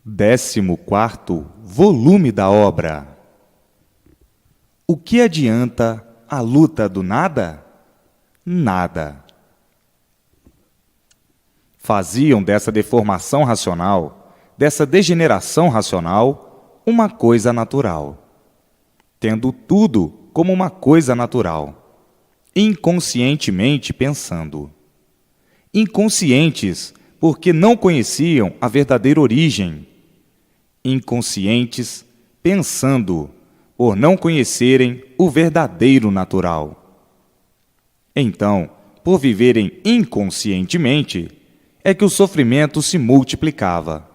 14º volume da obra. O que adianta a luta do nada? Nada. Faziam dessa deformação racional, dessa degeneração racional, uma coisa natural, tendo tudo como uma coisa natural, inconscientemente pensando. Inconscientes porque não conheciam a verdadeira origem, inconscientes pensando por não conhecerem o verdadeiro natural. Então, por viverem inconscientemente, é que o sofrimento se multiplicava,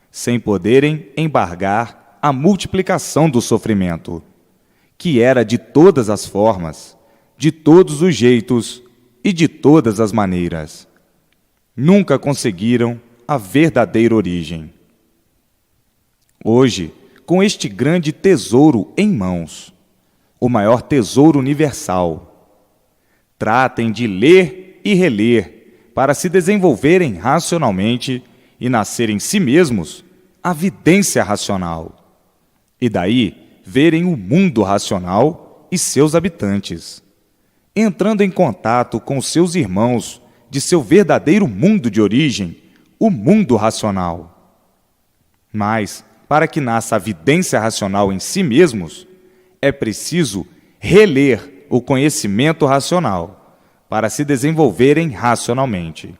sem poderem embargar a multiplicação do sofrimento, que era de todas as formas, de todos os jeitos e de todas as maneiras. Nunca conseguiram a verdadeira origem. Hoje, com este grande tesouro em mãos, o maior tesouro universal, tratem de ler e reler para se desenvolverem racionalmente e nascer em si mesmos a vidência racional, e daí verem o mundo racional e seus habitantes, entrando em contato com os seus irmãos de seu verdadeiro mundo de origem, o mundo racional. Mas, para que nasça a vidência racional em si mesmos, é preciso reler o conhecimento racional para se desenvolverem racionalmente.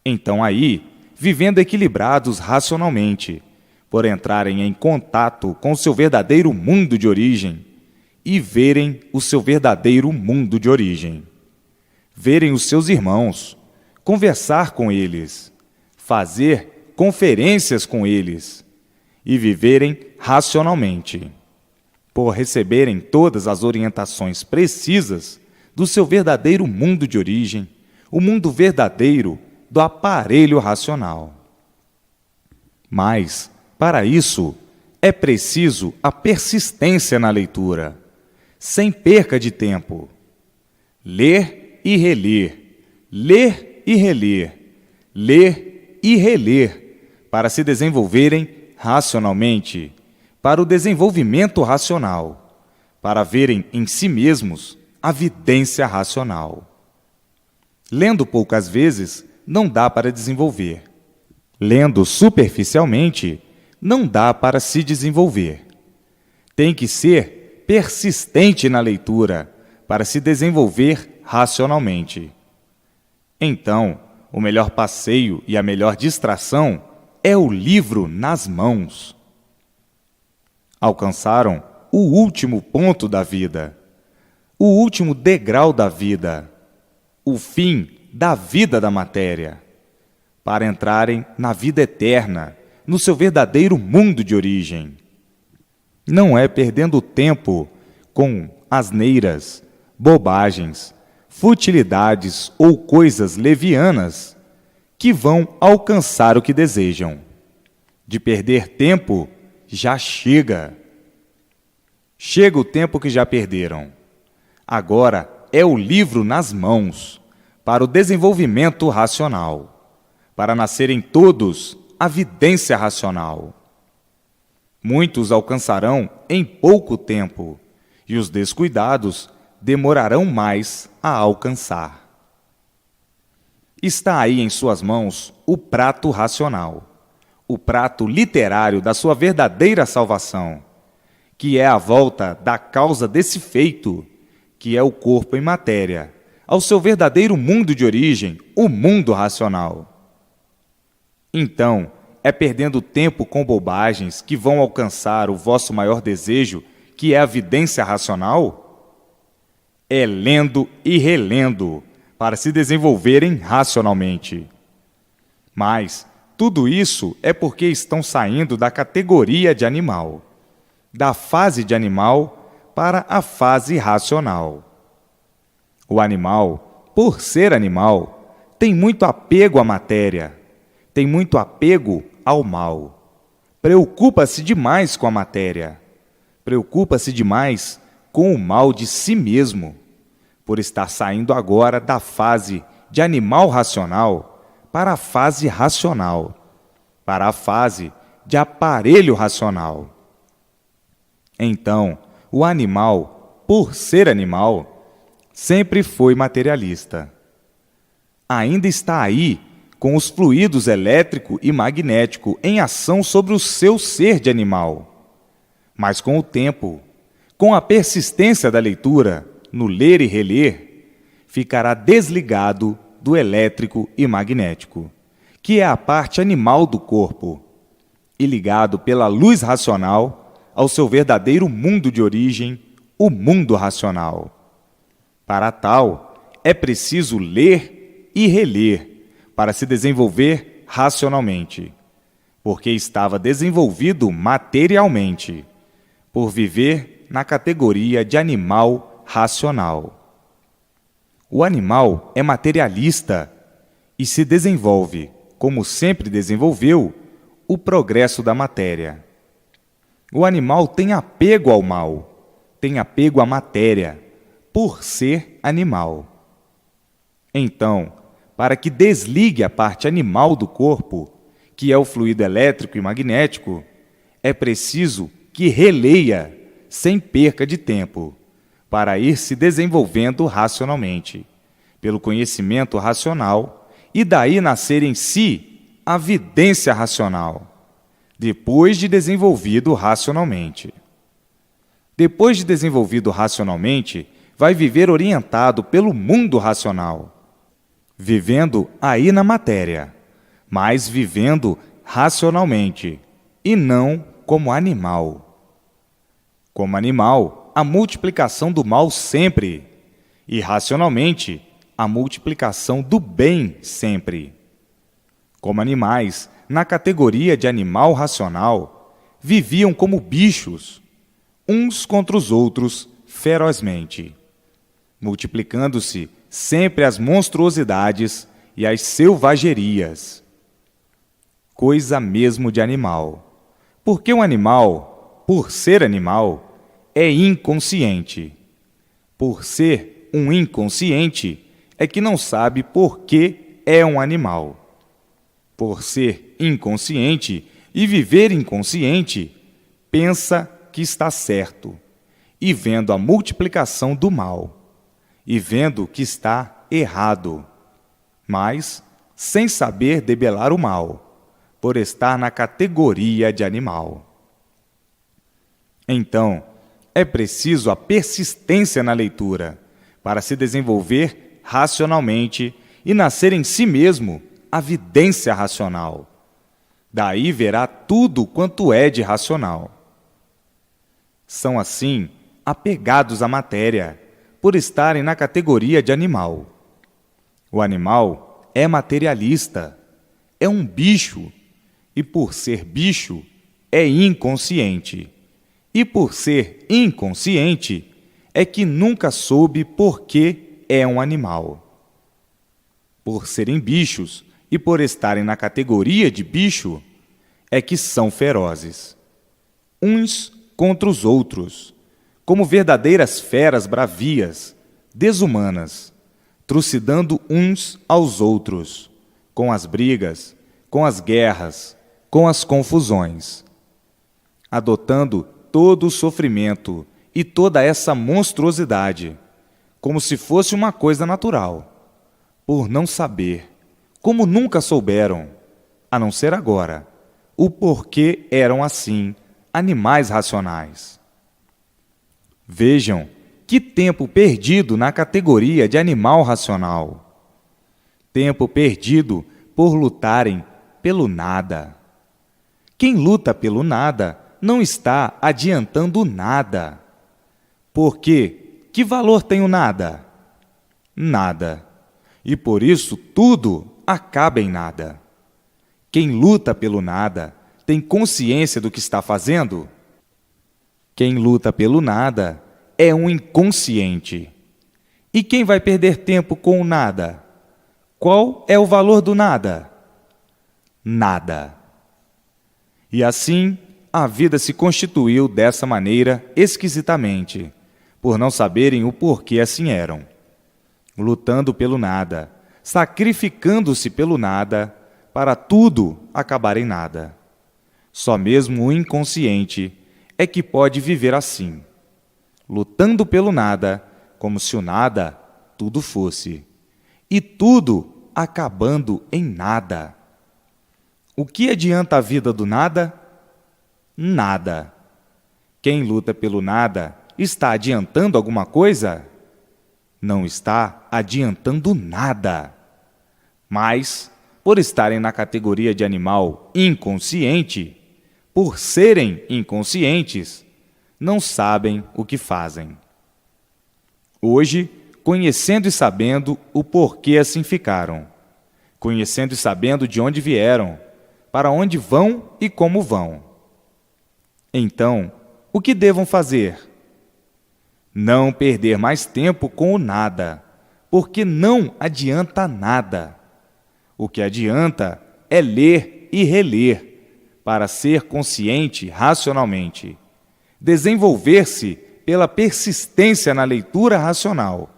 Então aí, vivendo equilibrados racionalmente, por entrarem em contato com o seu verdadeiro mundo de origem e verem o seu verdadeiro mundo de origem. Verem os seus irmãos, conversar com eles, fazer conferências com eles e viverem racionalmente, por receberem todas as orientações precisas do seu verdadeiro mundo de origem, o mundo verdadeiro do aparelho racional. Mas, para isso, é preciso a persistência na leitura, sem perca de tempo. Ler e reler, ler e reler, ler e reler, para se desenvolverem racionalmente, para o desenvolvimento racional, para verem em si mesmos a vidência racional. Lendo poucas vezes, não dá para desenvolver. Lendo superficialmente, não dá para se desenvolver. Tem que ser persistente na leitura para se desenvolver racionalmente. Então, o melhor passeio e a melhor distração é o livro nas mãos. Alcançaram o último ponto da vida, o último degrau da vida, o fim da vida da matéria, para entrarem na vida eterna, no seu verdadeiro mundo de origem. Não é perdendo tempo com asneiras, bobagens, futilidades ou coisas levianas que vão alcançar o que desejam. De perder tempo, já chega. Chega o tempo que já perderam. Agora é o livro nas mãos, para o desenvolvimento racional, para nascerem todos a vidência racional. Muitos alcançarão em pouco tempo, e os descuidados demorarão mais a alcançar. Está aí em suas mãos o prato racional, o prato literário da sua verdadeira salvação, que é a volta da causa desse feito, que é o corpo em matéria, ao seu verdadeiro mundo de origem, o mundo racional. Então, é perdendo tempo com bobagens que vão alcançar o vosso maior desejo, que é a vidência racional? É lendo e relendo, para se desenvolverem racionalmente. Mas tudo isso é porque estão saindo da categoria de animal, da fase de animal para a fase racional. O animal, por ser animal, tem muito apego à matéria, tem muito apego ao mal. Preocupa-se demais com a matéria, preocupa-se demais com o mal de si mesmo, por estar saindo agora da fase de animal racional para a fase racional, para a fase de aparelho racional. Então, o animal, por ser animal, sempre foi materialista. Ainda está aí com os fluidos elétrico e magnético em ação sobre o seu ser de animal. Mas com o tempo, com a persistência da leitura, no ler e reler, ficará desligado do elétrico e magnético, que é a parte animal do corpo, e ligado pela luz racional ao seu verdadeiro mundo de origem, o mundo racional. Para tal, é preciso ler e reler para se desenvolver racionalmente, porque estava desenvolvido materialmente, por viver na categoria de animal racional. O animal é materialista e se desenvolve, como sempre desenvolveu, o progresso da matéria. O animal tem apego ao mal, tem apego à matéria, por ser animal. Então, para que desligue a parte animal do corpo, que é o fluido elétrico e magnético, é preciso que releia sem perca de tempo, para ir se desenvolvendo racionalmente, pelo conhecimento racional, e daí nascer em si a vidência racional, depois de desenvolvido racionalmente. Depois de desenvolvido racionalmente, vai viver orientado pelo mundo racional, vivendo aí na matéria, mas vivendo racionalmente, e não como animal. Como animal, a multiplicação do mal sempre, e racionalmente, a multiplicação do bem sempre. Como animais, na categoria de animal racional, viviam como bichos, uns contra os outros ferozmente, multiplicando-se sempre as monstruosidades e as selvagerias. Coisa mesmo de animal, porque um animal, por ser animal, é inconsciente. Por ser um inconsciente, é que não sabe por que é um animal. Por ser inconsciente e viver inconsciente, pensa que está certo, e vendo a multiplicação do mal, e vendo que está errado, mas sem saber debelar o mal, por estar na categoria de animal. Então, é preciso a persistência na leitura, para se desenvolver racionalmente e nascer em si mesmo a vidência racional. Daí verá tudo quanto é de racional. São, assim, apegados à matéria, por estarem na categoria de animal. O animal é materialista, é um bicho, e por ser bicho, é inconsciente. E por ser inconsciente, é que nunca soube por que é um animal. Por serem bichos e por estarem na categoria de bicho, é que são ferozes, uns contra os outros, como verdadeiras feras bravias, desumanas, trucidando uns aos outros, com as brigas, com as guerras, com as confusões, adotando todo o sofrimento e toda essa monstruosidade, como se fosse uma coisa natural, por não saber, como nunca souberam, a não ser agora, o porquê eram assim, animais racionais. Vejam que tempo perdido na categoria de animal racional. Tempo perdido por lutarem pelo nada. Quem luta pelo nada não está adiantando nada. Porque que valor tem o nada? Nada. E por isso tudo acaba em nada. Quem luta pelo nada tem consciência do que está fazendo? Quem luta pelo nada é um inconsciente. E quem vai perder tempo com o nada? Qual é o valor do nada? Nada. E assim, a vida se constituiu dessa maneira esquisitamente, por não saberem o porquê assim eram. Lutando pelo nada, sacrificando-se pelo nada, para tudo acabar em nada. Só mesmo o inconsciente é que pode viver assim, lutando pelo nada, como se o nada tudo fosse, e tudo acabando em nada. O que adianta a vida do nada? Nada. Quem luta pelo nada está adiantando alguma coisa? Não está adiantando nada. Mas, por estarem na categoria de animal inconsciente, por serem inconscientes, não sabem o que fazem. Hoje, conhecendo e sabendo o porquê assim ficaram, conhecendo e sabendo de onde vieram, para onde vão e como vão. Então, o que devam fazer? Não perder mais tempo com o nada, porque não adianta nada. O que adianta é ler e reler, para ser consciente racionalmente, desenvolver-se pela persistência na leitura racional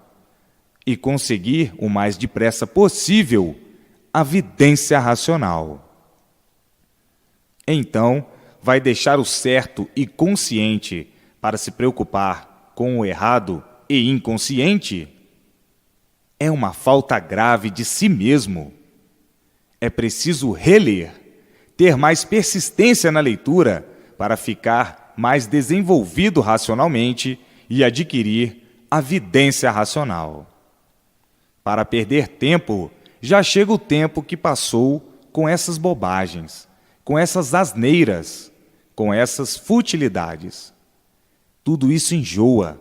e conseguir o mais depressa possível a vidência racional. Então, vai deixar o certo e consciente para se preocupar com o errado e inconsciente? É uma falta grave de si mesmo. É preciso reler, ter mais persistência na leitura para ficar mais desenvolvido racionalmente e adquirir a vidência racional. Para perder tempo, já chega o tempo que passou com essas bobagens, com essas asneiras, com essas futilidades. Tudo isso enjoa,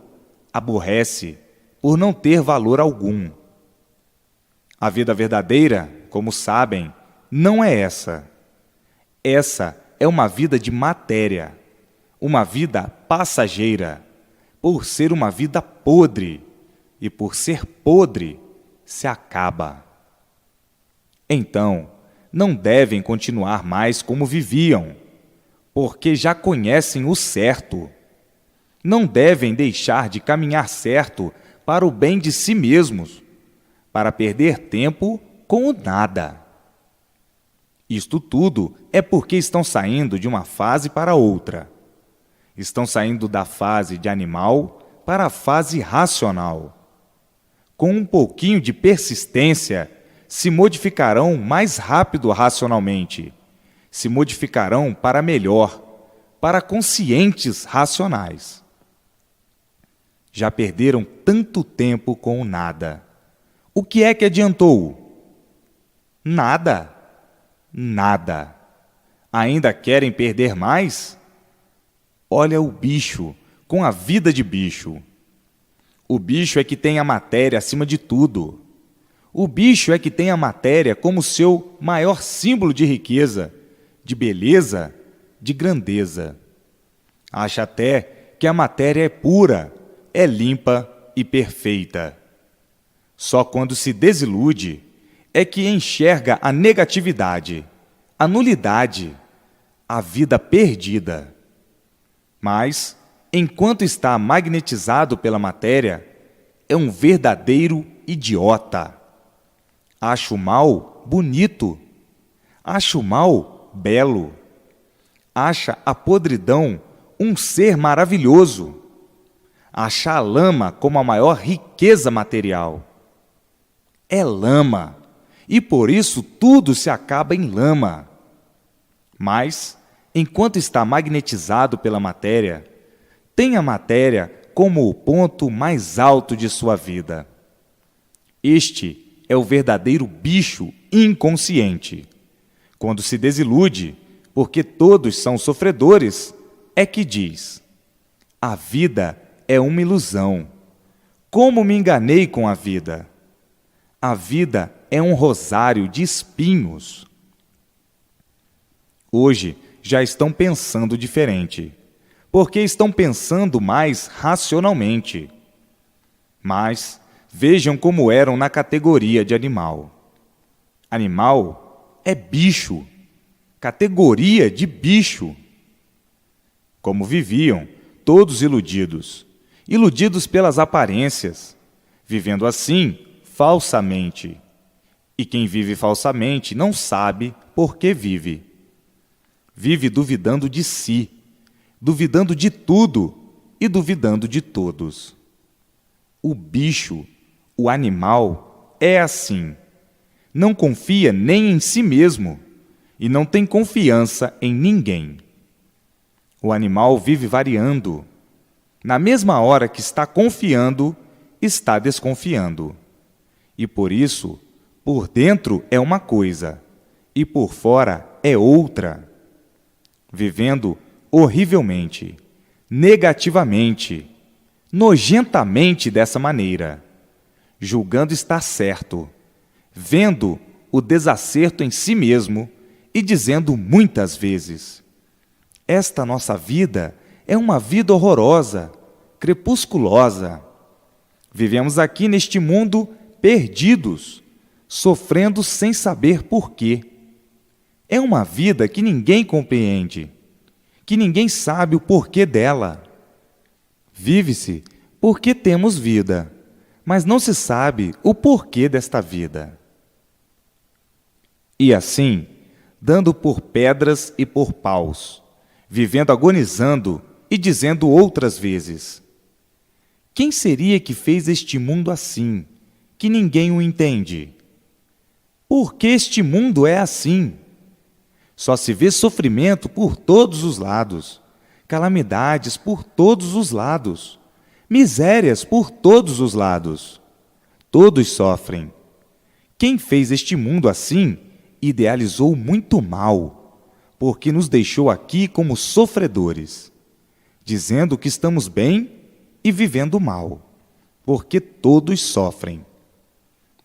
aborrece, por não ter valor algum. A vida verdadeira, como sabem, não é essa. Essa é uma vida de matéria, uma vida passageira, por ser uma vida podre, e por ser podre, se acaba. Então, não devem continuar mais como viviam, porque já conhecem o certo. Não devem deixar de caminhar certo para o bem de si mesmos, para perder tempo com o nada. Isto tudo é porque estão saindo de uma fase para outra. Estão saindo da fase de animal para a fase racional. Com um pouquinho de persistência, se modificarão mais rápido racionalmente, se modificarão para melhor, para conscientes racionais. Já perderam tanto tempo com o nada. O que é que adiantou? Nada. Nada. Ainda querem perder mais? Olha o bicho, com a vida de bicho. O bicho é que tem a matéria acima de tudo. O bicho é que tem a matéria como seu maior símbolo de riqueza, de beleza, de grandeza. Acha até que a matéria é pura, é limpa e perfeita. Só quando se desilude é que enxerga a negatividade, a nulidade, a vida perdida. Mas, enquanto está magnetizado pela matéria, é um verdadeiro idiota. Acha o mal bonito, acha o mal belo, acha a podridão um ser maravilhoso, acha a lama como a maior riqueza material. É lama, e por isso tudo se acaba em lama. Mas, enquanto está magnetizado pela matéria, tem a matéria como o ponto mais alto de sua vida. Este é o verdadeiro bicho inconsciente. Quando se desilude, porque todos são sofredores, é que diz: a vida é uma ilusão. Como me enganei com a vida? A vida é um rosário de espinhos. Hoje já estão pensando diferente, porque estão pensando mais racionalmente. Mas vejam como eram na categoria de animal. Animal é bicho, categoria de bicho. Como viviam, todos iludidos, iludidos pelas aparências, vivendo assim, falsamente. E quem vive falsamente não sabe por que vive. vive duvidando de si, duvidando de tudo e duvidando de todos. O bicho, o animal, é assim. Não confia nem em si mesmo e não tem confiança em ninguém. O animal vive variando. Na mesma hora que está confiando, está desconfiando. E por isso, por dentro é uma coisa e por fora é outra. Vivendo horrivelmente, negativamente, nojentamente dessa maneira, julgando estar certo, vendo o desacerto em si mesmo e dizendo muitas vezes: esta nossa vida é uma vida horrorosa, crepusculosa. Vivemos aqui neste mundo perdidos, sofrendo sem saber por quê. É uma vida que ninguém compreende, que ninguém sabe o porquê dela. Vive-se porque temos vida, mas não se sabe o porquê desta vida. E assim, dando por pedras e por paus, vivendo agonizando e dizendo outras vezes: quem seria que fez este mundo assim, que ninguém o entende? Por que este mundo é assim? Só se vê sofrimento por todos os lados, calamidades por todos os lados, misérias por todos os lados. Todos sofrem. Quem fez este mundo assim, idealizou muito mal, porque nos deixou aqui como sofredores, dizendo que estamos bem e vivendo mal, porque todos sofrem.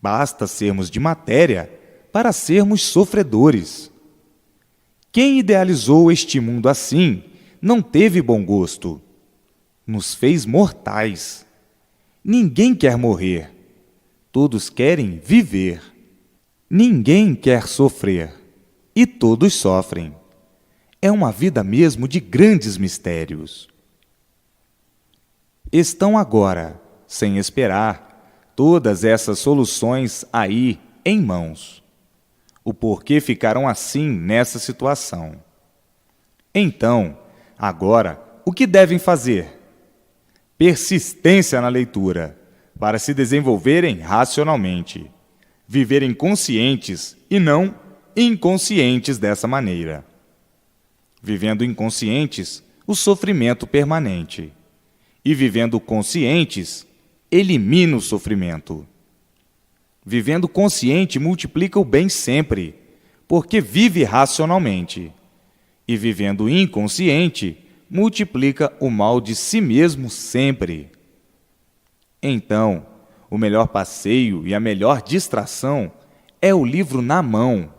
Basta sermos de matéria para sermos sofredores. Quem idealizou este mundo assim não teve bom gosto. Nos fez mortais. Ninguém quer morrer. Todos querem viver. Ninguém quer sofrer. E todos sofrem. É uma vida mesmo de grandes mistérios. Estão agora, sem esperar, todas essas soluções aí em mãos. O porquê ficaram assim nessa situação. Então, agora, o que devem fazer? Persistência na leitura, para se desenvolverem racionalmente, viverem conscientes e não inconscientes dessa maneira. Vivendo inconscientes, o sofrimento permanente. E vivendo conscientes, elimina o sofrimento. Vivendo consciente multiplica o bem sempre, porque vive racionalmente. E vivendo inconsciente, multiplica o mal de si mesmo sempre. Então, o melhor passeio e a melhor distração é o livro na mão,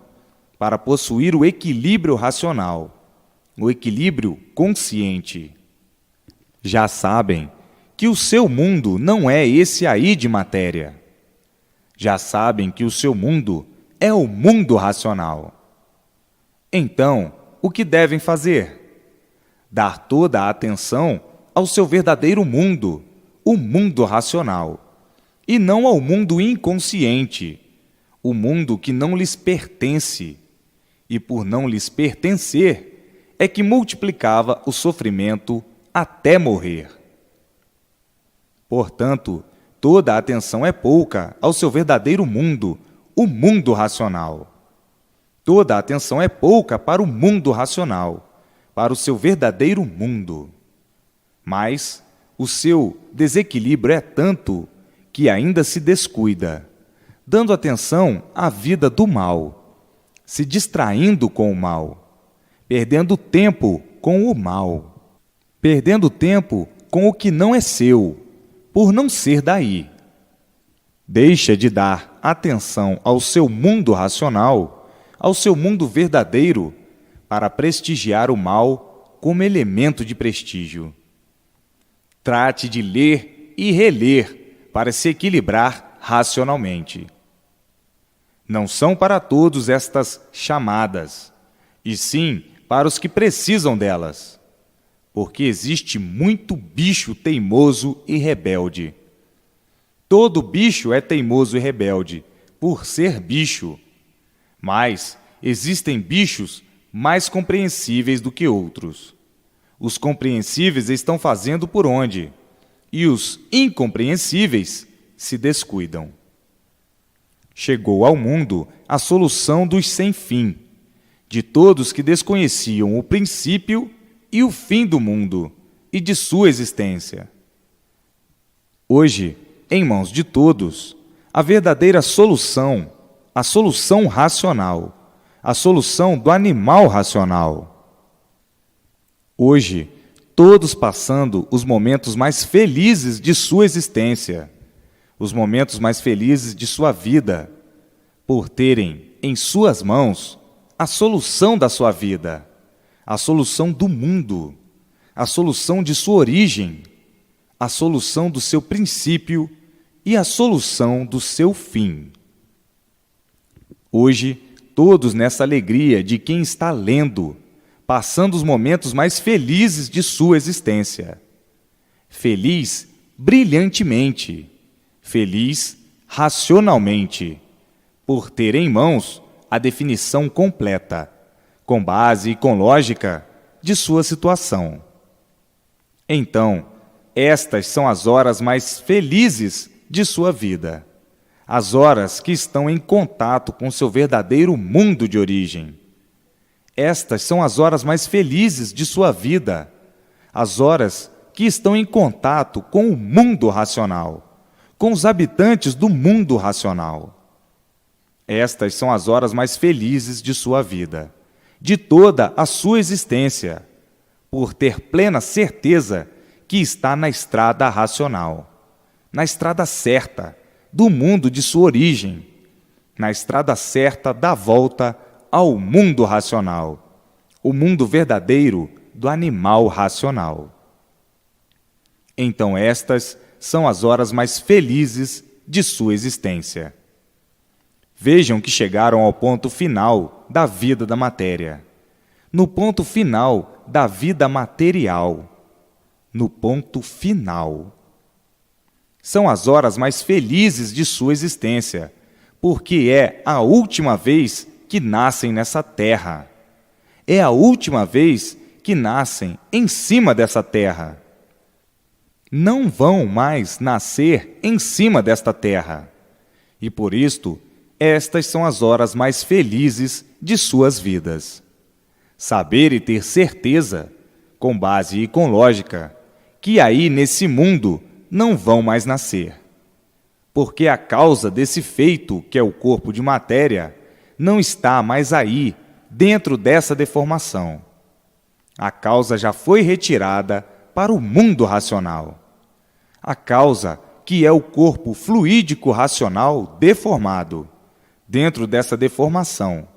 para possuir o equilíbrio racional, o equilíbrio consciente. Já sabem que o seu mundo não é esse aí de matéria. Já sabem que o seu mundo é o mundo racional. Então, o que devem fazer? Dar toda a atenção ao seu verdadeiro mundo, o mundo racional, e não ao mundo inconsciente, o mundo que não lhes pertence. E por não lhes pertencer, é que multiplicava o sofrimento até morrer. Portanto, toda a atenção é pouca ao seu verdadeiro mundo, o mundo racional. Toda a atenção é pouca para o mundo racional, para o seu verdadeiro mundo. Mas o seu desequilíbrio é tanto que ainda se descuida, dando atenção à vida do mal, se distraindo com o mal, perdendo tempo com o mal, perdendo tempo com o que não é seu, por não ser daí. Deixa de dar atenção ao seu mundo racional, ao seu mundo verdadeiro, para prestigiar o mal como elemento de prestígio. Trate de ler e reler para se equilibrar racionalmente. Não são para todos estas chamadas, e sim para os que precisam delas, porque existe muito bicho teimoso e rebelde. Todo bicho é teimoso e rebelde, por ser bicho. Mas existem bichos mais compreensíveis do que outros. Os compreensíveis estão fazendo por onde, e os incompreensíveis se descuidam. Chegou ao mundo a solução dos sem fim, de todos que desconheciam o princípio e o fim do mundo e de sua existência. Hoje, em mãos de todos, a verdadeira solução, a solução racional, a solução do animal racional. Hoje, todos passando os momentos mais felizes de sua existência, os momentos mais felizes de sua vida, por terem em suas mãos a solução da sua vida, a solução do mundo, a solução de sua origem, a solução do seu princípio e a solução do seu fim. Hoje, todos nessa alegria de quem está lendo, passando os momentos mais felizes de sua existência. Feliz brilhantemente, feliz racionalmente, por ter em mãos a definição completa, com base e com lógica, de sua situação. Então, estas são as horas mais felizes de sua vida, as horas que estão em contato com seu verdadeiro mundo de origem. Estas são as horas mais felizes de sua vida, as horas que estão em contato com o mundo racional, com os habitantes do mundo racional. Estas são as horas mais felizes de sua vida, de toda a sua existência, por ter plena certeza que está na estrada racional, na estrada certa do mundo de sua origem, na estrada certa da volta ao mundo racional, o mundo verdadeiro do animal racional. Então estas são as horas mais felizes de sua existência. Vejam que chegaram ao ponto final da vida da matéria, no ponto final da vida material, no ponto final. São as horas mais felizes de sua existência, porque é a última vez que nascem nessa terra. É a última vez que nascem em cima dessa terra. Não vão mais nascer em cima desta terra. E por isto, estas são as horas mais felizes de suas vidas. Saber e ter certeza, com base e com lógica, que aí nesse mundo não vão mais nascer. Porque a causa desse feito, que é o corpo de matéria, não está mais aí, dentro dessa deformação. A causa já foi retirada para o mundo racional. A causa, que é o corpo fluídico racional deformado, dentro dessa deformação,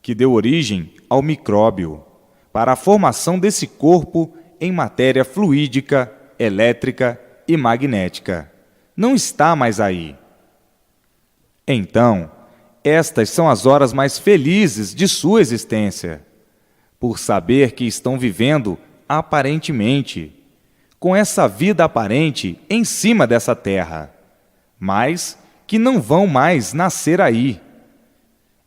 que deu origem ao micróbio, para a formação desse corpo em matéria fluídica, elétrica e magnética. Não está mais aí. Então, estas são as horas mais felizes de sua existência, por saber que estão vivendo aparentemente, com essa vida aparente em cima dessa terra, mas que não vão mais nascer aí.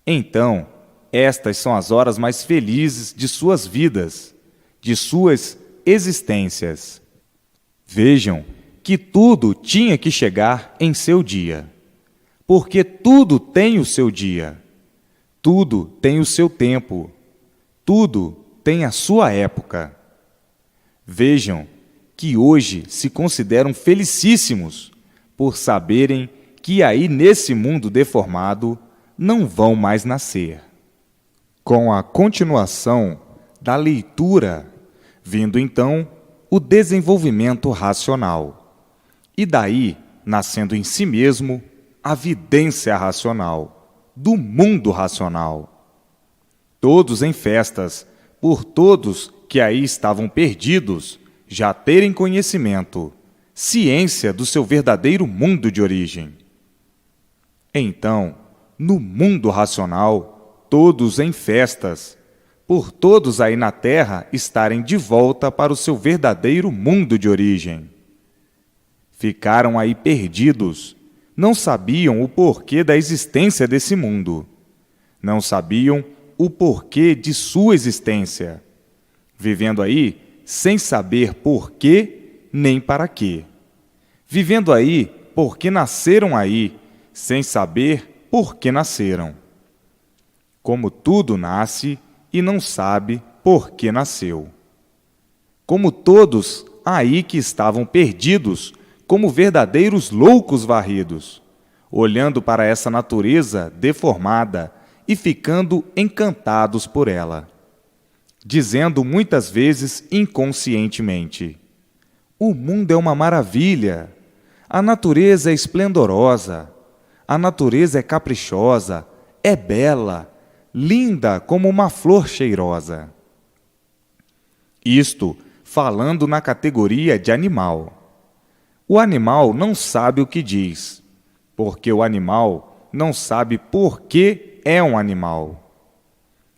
Então, estas são as horas mais felizes de suas vidas, de suas existências. Vejam que tudo tinha que chegar em seu dia, porque tudo tem o seu dia, tudo tem o seu tempo, tudo tem a sua época. Vejam que hoje se consideram felicíssimos por saberem que aí nesse mundo deformado não vão mais nascer. Com a continuação da leitura, vindo então o desenvolvimento racional, e daí nascendo em si mesmo a vidência racional, do mundo racional. Todos em festas, por todos que aí estavam perdidos, já terem conhecimento, ciência do seu verdadeiro mundo de origem. Então, no mundo racional, todos em festas, por todos aí na Terra estarem de volta para o seu verdadeiro mundo de origem. Ficaram aí perdidos, não sabiam o porquê da existência desse mundo, não sabiam o porquê de sua existência, vivendo aí sem saber porquê nem para quê, vivendo aí porque nasceram aí, sem saber por que nasceram. Como tudo nasce e não sabe por que nasceu. Como todos aí que estavam perdidos, como verdadeiros loucos varridos, olhando para essa natureza deformada e ficando encantados por ela, dizendo muitas vezes inconscientemente: o mundo é uma maravilha, a natureza é esplendorosa, a natureza é caprichosa, é bela, linda como uma flor cheirosa. Isto falando na categoria de animal. O animal não sabe o que diz, porque o animal não sabe por que é um animal.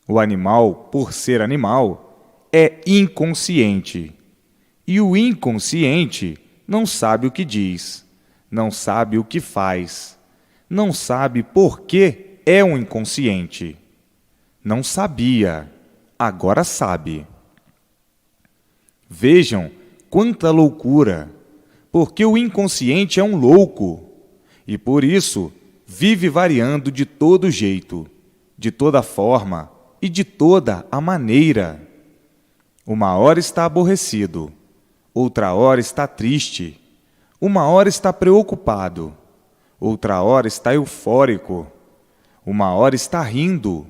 O animal, por ser animal, é inconsciente. E o inconsciente não sabe o que diz, não sabe o que faz, não sabe por que é um inconsciente. Não sabia, agora sabe. Vejam quanta loucura, porque o inconsciente é um louco e, por isso, vive variando de todo jeito, de toda forma e de toda a maneira. Uma hora está aborrecido, outra hora está triste, uma hora está preocupado, outra hora está eufórico, uma hora está rindo,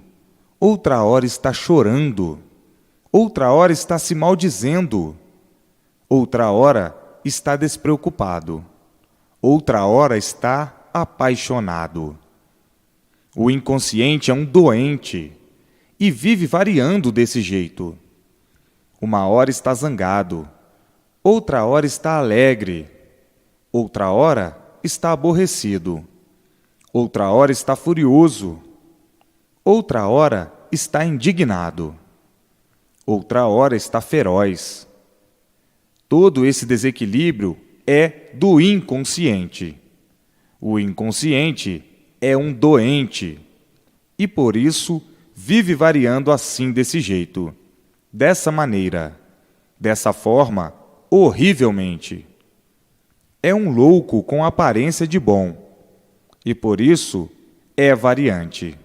outra hora está chorando, outra hora está se maldizendo, outra hora está despreocupado, outra hora está apaixonado. O inconsciente é um doente e vive variando desse jeito. Uma hora está zangado, outra hora está alegre, outra hora está aborrecido, outra hora está furioso, outra hora está indignado, outra hora está feroz. Todo esse desequilíbrio é do inconsciente. O inconsciente é um doente e, por isso, vive variando assim desse jeito, dessa maneira, dessa forma, horrivelmente. É um louco com aparência de bom e, por isso, é variante.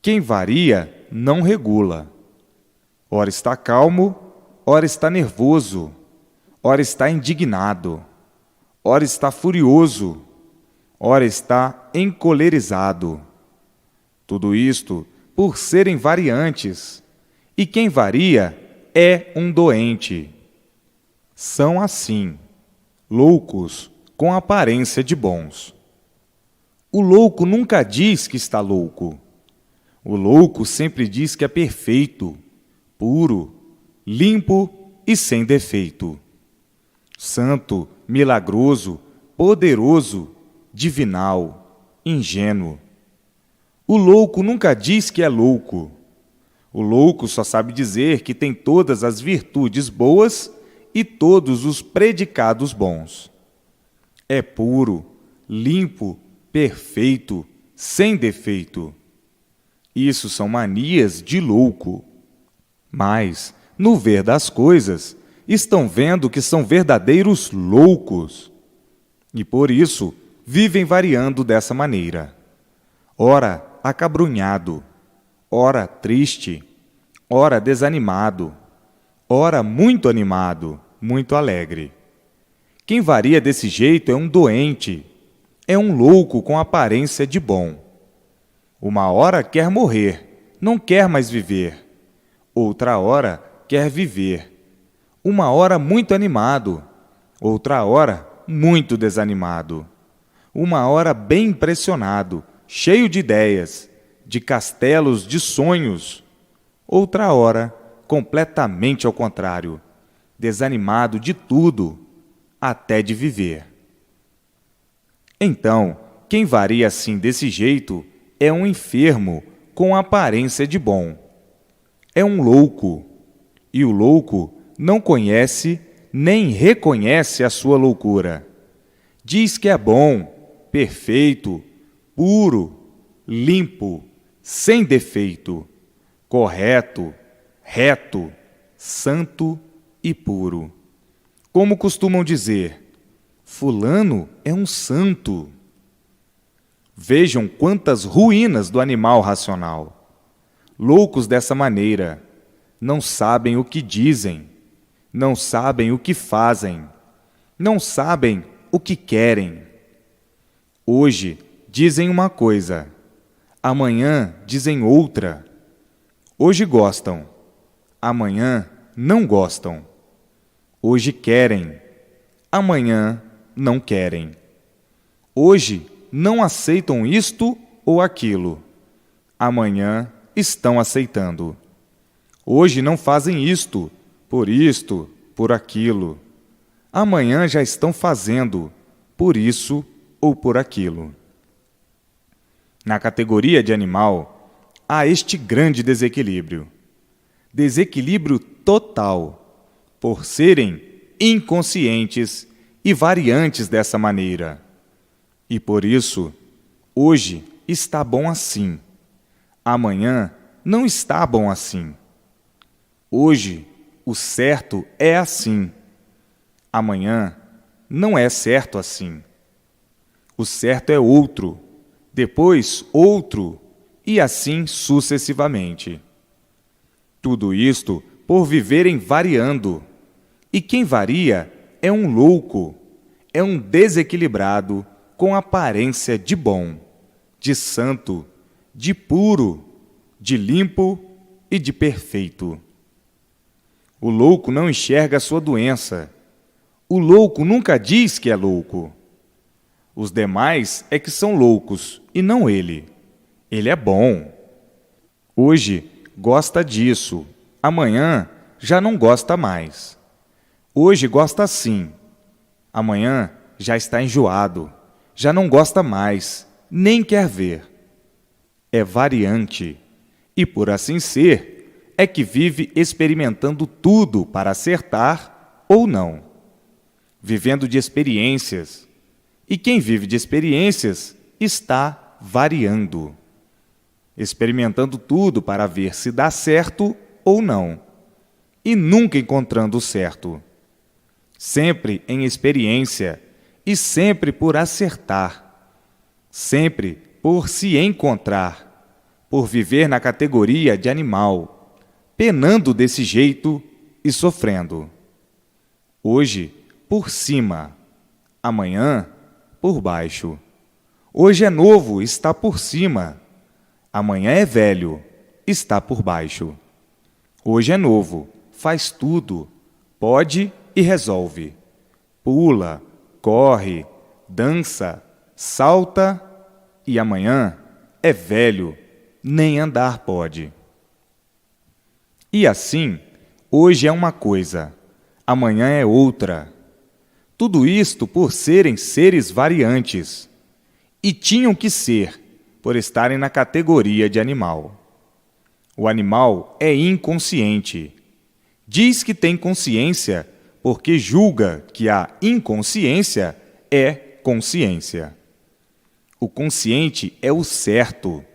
Quem varia não regula. Ora está calmo, ora está nervoso, ora está indignado, ora está furioso, ora está encolerizado. Tudo isto por serem variantes, e quem varia é um doente. São assim, loucos com aparência de bons. O louco nunca diz que está louco. O louco sempre diz que é perfeito, puro, limpo e sem defeito. Santo, milagroso, poderoso, divinal, ingênuo. O louco nunca diz que é louco. O louco só sabe dizer que tem todas as virtudes boas e todos os predicados bons. É puro, limpo, perfeito, sem defeito. Isso são manias de louco. Mas, no ver das coisas, estão vendo que são verdadeiros loucos. E, por isso, vivem variando dessa maneira. Ora acabrunhado, ora triste, ora desanimado, ora muito animado, muito alegre. Quem varia desse jeito é um doente, é um louco com aparência de bom. Uma hora quer morrer, não quer mais viver. Outra hora quer viver. Uma hora muito animado, outra hora muito desanimado. Uma hora bem impressionado, cheio de ideias, de castelos de sonhos. Outra hora completamente ao contrário, desanimado de tudo, até de viver. Então, quem varia assim desse jeito é um enfermo com aparência de bom. É um louco, e o louco não conhece nem reconhece a sua loucura. Diz que é bom, perfeito, puro, limpo, sem defeito, correto, reto, santo e puro. Como costumam dizer, fulano é um santo. Vejam quantas ruínas do animal racional. Loucos dessa maneira, não sabem o que dizem, não sabem o que fazem, não sabem o que querem. Hoje dizem uma coisa, amanhã dizem outra. Hoje gostam, amanhã não gostam. Hoje querem, amanhã não querem. Hoje não aceitam isto ou aquilo, amanhã estão aceitando. Hoje não fazem isto, por aquilo. Amanhã já estão fazendo, por isso ou por aquilo. Na categoria de animal, há este grande desequilíbrio. Desequilíbrio total, por serem inconscientes e variantes dessa maneira. E por isso, hoje está bom assim, amanhã não está bom assim. Hoje, o certo é assim, amanhã não é certo assim. O certo é outro, depois outro, e assim sucessivamente. Tudo isto por viverem variando. E quem varia é um louco, é um desequilibrado com aparência de bom, de santo, de puro, de limpo e de perfeito. O louco não enxerga a sua doença. O louco nunca diz que é louco. Os demais é que são loucos, e não ele. Ele é bom. Hoje gosta disso, amanhã já não gosta mais. Hoje gosta sim, amanhã já está enjoado, já não gosta mais, nem quer ver. É variante, e por assim ser, é que vive experimentando tudo para acertar ou não, vivendo de experiências. E quem vive de experiências está variando, experimentando tudo para ver se dá certo ou não, e nunca encontrando o certo. Sempre em experiência e sempre por acertar, sempre por se encontrar, por viver na categoria de animal, penando desse jeito e sofrendo. Hoje, por cima, amanhã, por baixo. Hoje é novo, está por cima. Amanhã é velho, está por baixo. Hoje é novo, faz tudo, pode e resolve. Pula, corre, dança, salta e amanhã é velho, nem andar pode. E assim, hoje é uma coisa, amanhã é outra. Tudo isto por serem seres variantes. E tinham que ser, por estarem na categoria de animal. O animal é inconsciente. Diz que tem consciência porque julga que a inconsciência é consciência. O consciente é o certo.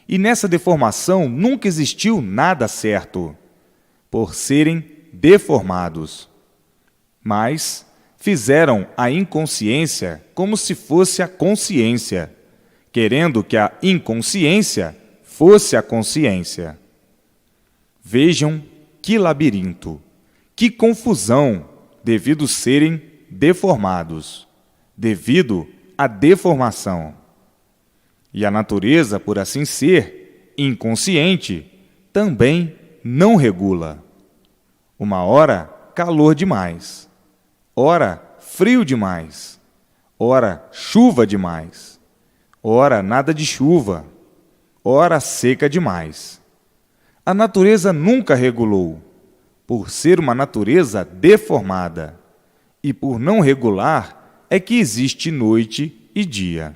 E nessa deformação nunca existiu nada certo, por serem deformados. Mas fizeram a inconsciência como se fosse a consciência, querendo que a inconsciência fosse a consciência. Vejam que labirinto, que confusão, devido serem deformados, devido à deformação. E a natureza, por assim ser, inconsciente, também não regula. Uma hora, calor demais. Ora, frio demais. Ora, chuva demais. Ora, nada de chuva. Ora, seca demais. A natureza nunca regulou, por ser uma natureza deformada, e por não regular é que existe noite e dia.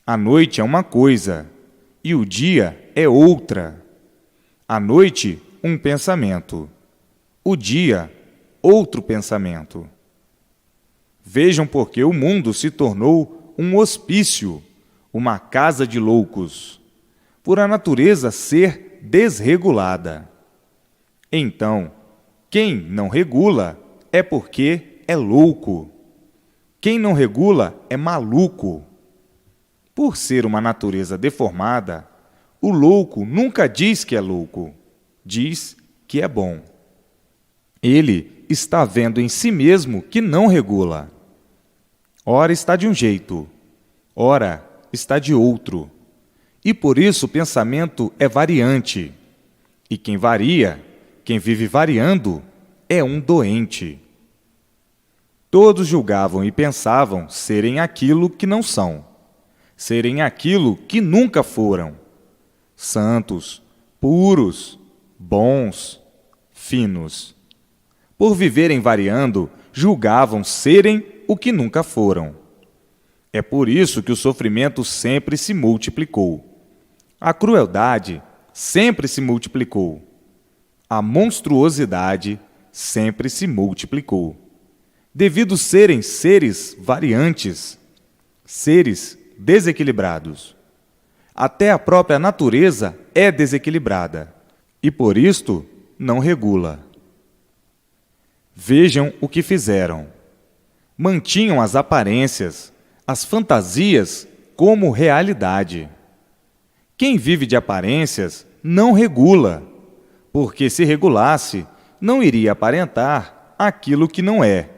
A noite é uma coisa, e o dia é outra. A noite, um pensamento. O dia, outro pensamento. Vejam porque o mundo se tornou um hospício, uma casa de loucos. por a natureza ser desregulada. Então, quem não regula é porque é louco. Quem não regula é maluco. Por ser uma natureza deformada, o louco nunca diz que é louco, diz que é bom. Ele está vendo em si mesmo que não regula. Ora está de um jeito, ora está de outro. E por isso o pensamento é variante. E quem varia, quem vive variando, é um doente. Todos julgavam e pensavam serem aquilo que não são, serem aquilo que nunca foram. Santos, puros, bons, finos. Por viverem variando, julgavam serem o que nunca foram. É por isso que o sofrimento sempre se multiplicou. A crueldade sempre se multiplicou. A monstruosidade sempre se multiplicou. Devido serem seres variantes, seres desequilibrados. Até a própria natureza é desequilibrada e, por isto, não regula. Vejam o que fizeram. Mantinham as aparências, as fantasias como realidade. Quem vive de aparências não regula, porque se regulasse, não iria aparentar aquilo que não é,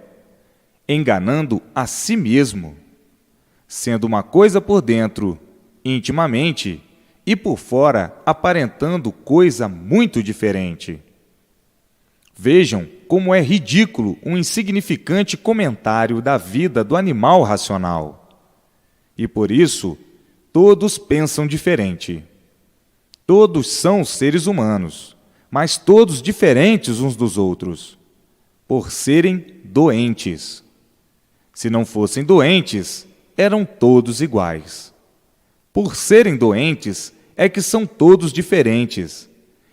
enganando a si mesmo, sendo uma coisa por dentro, intimamente, e por fora aparentando coisa muito diferente. Vejam como é ridículo um insignificante comentário da vida do animal racional. E por isso, todos pensam diferente. Todos são seres humanos, mas todos diferentes uns dos outros, por serem doentes. Se não fossem doentes, eram todos iguais. Por serem doentes, é que são todos diferentes,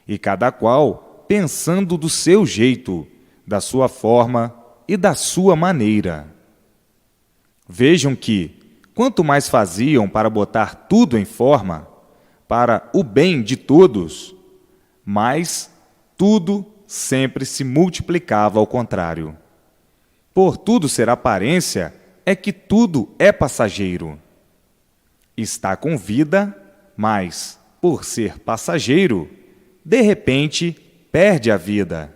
e cada qual pensando do seu jeito, da sua forma e da sua maneira. Vejam que, quanto mais faziam para botar tudo em forma, para o bem de todos, mais tudo sempre se multiplicava ao contrário. Por tudo ser aparência, é que tudo é passageiro. Está com vida, mas, por ser passageiro, de repente perde a vida,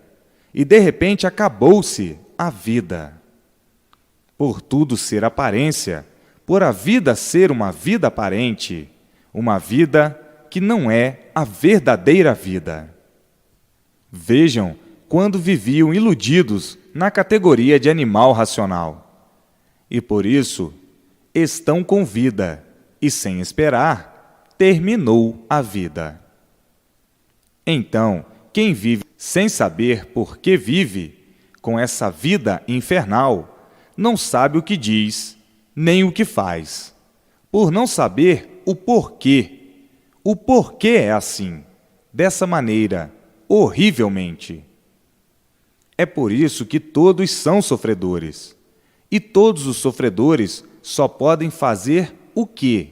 e de repente acabou-se a vida. Por tudo ser aparência, por a vida ser uma vida aparente, uma vida que não é a verdadeira vida. Vejam quando viviam iludidos na categoria de animal racional. E por isso, estão com vida, e sem esperar, terminou a vida. Então, quem vive sem saber por que vive, com essa vida infernal, não sabe o que diz, nem o que faz, por não saber o porquê. O porquê é assim, dessa maneira, horrivelmente. É por isso que todos são sofredores, e todos os sofredores só podem fazer o quê?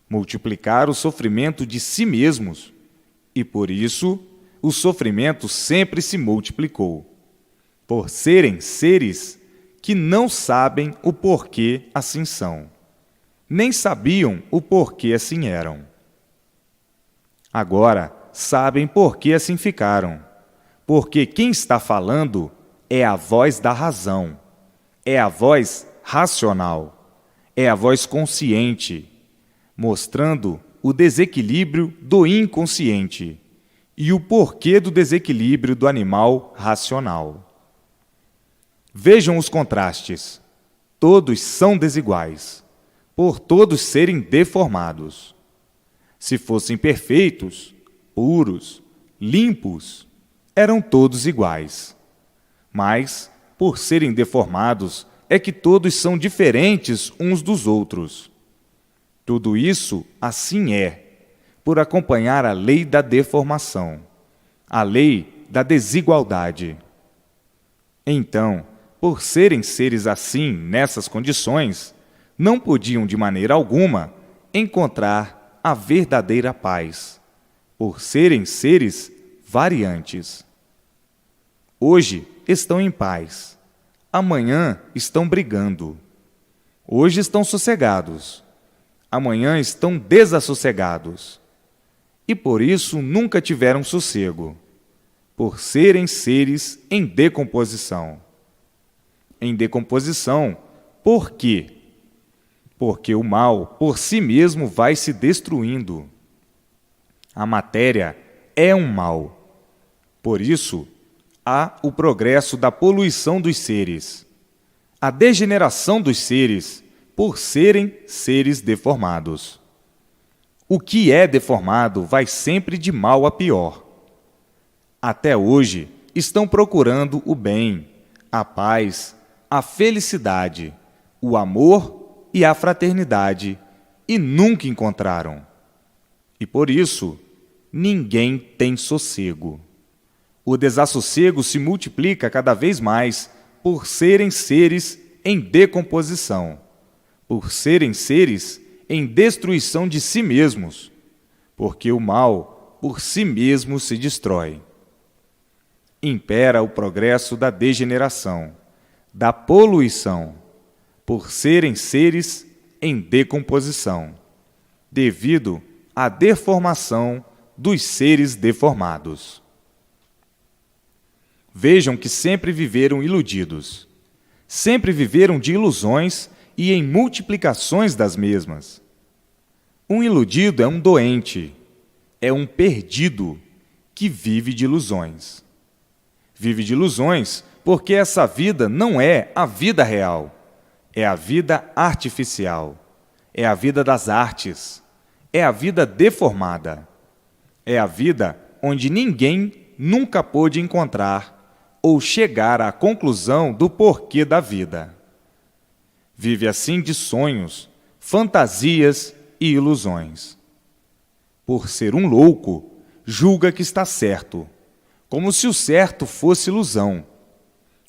Multiplicar o sofrimento de si mesmos, e por isso o sofrimento sempre se multiplicou, por serem seres que não sabem o porquê assim são, nem sabiam o porquê assim eram. Agora sabem por que assim ficaram, porque quem está falando é a voz da razão, é a voz racional, é a voz consciente, mostrando o desequilíbrio do inconsciente e o porquê do desequilíbrio do animal racional. Vejam os contrastes. Todos são desiguais, por todos serem deformados. Se fossem perfeitos, puros, limpos, eram todos iguais. Mas, por serem deformados, é que todos são diferentes uns dos outros. Tudo isso assim é, por acompanhar a lei da deformação, a lei da desigualdade. Então, por serem seres assim, nessas condições, não podiam de maneira alguma encontrar a verdadeira paz, por serem seres variantes. Hoje estão em paz, amanhã estão brigando. Hoje estão sossegados, amanhã estão desassossegados. E por isso nunca tiveram sossego, por serem seres em decomposição. Em decomposição, por quê? Porque o mal, por si mesmo, vai se destruindo. A matéria é um mal. Por isso, há o progresso da poluição dos seres, a degeneração dos seres, por serem seres deformados. O que é deformado vai sempre de mal a pior. Até hoje, estão procurando o bem, a paz, a felicidade, o amor e a fraternidade, e nunca encontraram. E por isso, ninguém tem sossego. O desassossego se multiplica cada vez mais por serem seres em decomposição, por serem seres em destruição de si mesmos, porque o mal por si mesmo se destrói. Impera o progresso da degeneração, da poluição, por serem seres em decomposição, devido à deformação dos seres deformados. Vejam que sempre viveram iludidos, sempre viveram de ilusões e em multiplicações das mesmas. Um iludido é um doente, é um perdido que vive de ilusões. Vive de ilusões porque essa vida não é a vida real, é a vida artificial, é a vida das artes, é a vida deformada, é a vida onde ninguém nunca pôde encontrar ou chegar à conclusão do porquê da vida. Vive assim de sonhos, fantasias e ilusões. Por ser um louco, julga que está certo, como se o certo fosse ilusão,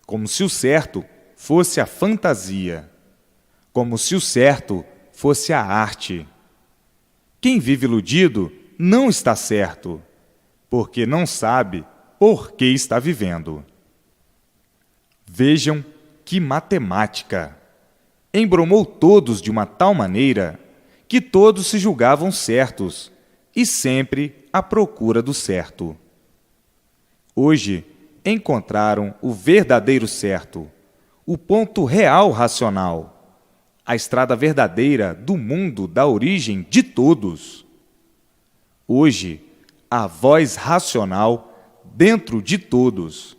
como se o certo fosse a fantasia, como se o certo fosse a arte. Quem vive iludido não está certo, porque não sabe por que está vivendo. Vejam que matemática! Embromou todos de uma tal maneira que todos se julgavam certos e sempre à procura do certo. Hoje encontraram o verdadeiro certo, o ponto real racional, a estrada verdadeira do mundo da origem de todos. Hoje, a voz racional dentro de todos,